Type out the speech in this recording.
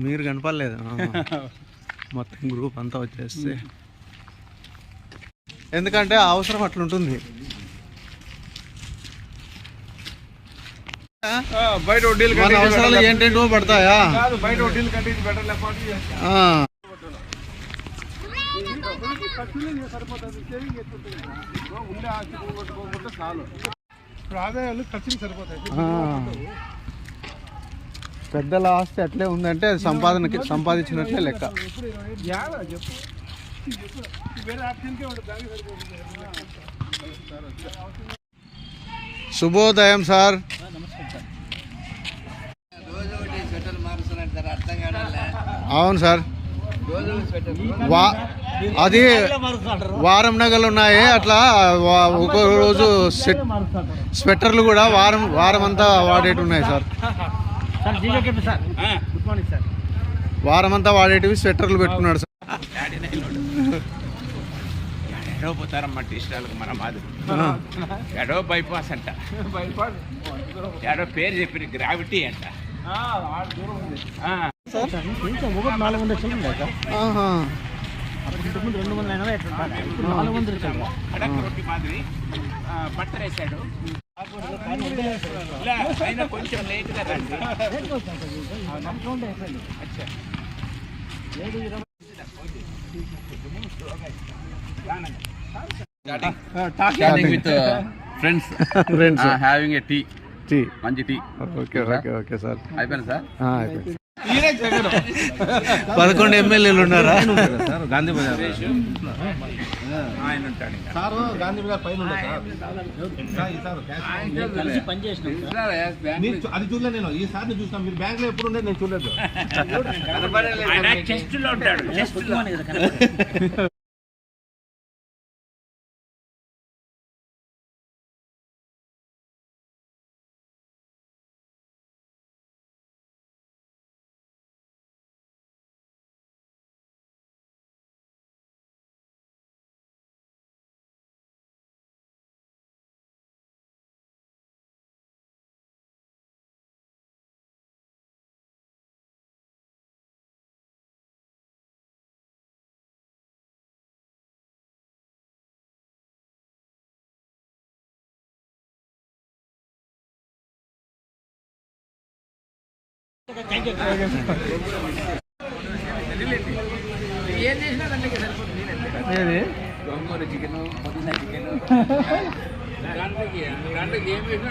మీరు కనపడలేదు మొత్తం గ్రూప్ అంతా వచ్చేస్తే, ఎందుకంటే అవసరం అట్లుంటుంది. బయట వడ్డీలు అవసరాలు ఏంటేంటో పడతాయా? బయట వడ్డీలు కట్టి బెటర్ ఉండే ఆస్తి పోగొట్టుకోకుండా చాలు. ఇప్పుడు ఆదాయాలు ఖర్చులు సరిపోతాయి. పెద్దల ఆస్తి అట్లే ఉందంటే సంపాదించినట్లే లెక్క. శుభోదయం సార్. అవును సార్, అది వారం నగలు ఉన్నాయి అట్లా. ఒక్కో రోజు స్వెటర్లు కూడా వారం అంతా వాడేటి ఉన్నాయి సార్. వారం అంతా వాడేటివి స్వెటర్లు పెట్టుకున్నాడు సార్. ఎడో పోతారమ్మా టీస్టాలకు మన మాదిరి. ఎడో బైపాస్ అంట, ఎడో పేరు చెప్పిన గ్రావిటీ అంట. రొట్టి మాదిరి పట్టరేసాడు. కొంచెం లేట్గా రండి. Chatting with friends, having a tea. మంచి tea. Okay okay okay sir. అయిపోయింది సార్. 11 ఎమ్మెల్యేలు ఉన్నారా? గాంధీ బజార్ ఆయన ఉంటాడు సార్. గాంధీ బజార్ పైన అది చూడలేదు నేను. ఈసారి చూసినా మీరు బ్యాంక్ లో ఎప్పుడు ఉండేది నేను చూడలేదు. చెస్ట్ లో ఉంటాడు. ఏం చేసినా సరిపోతుంది. గోంగూర చికెన్, పుదీనా చికెన్, గంటకి ఏం వేసినా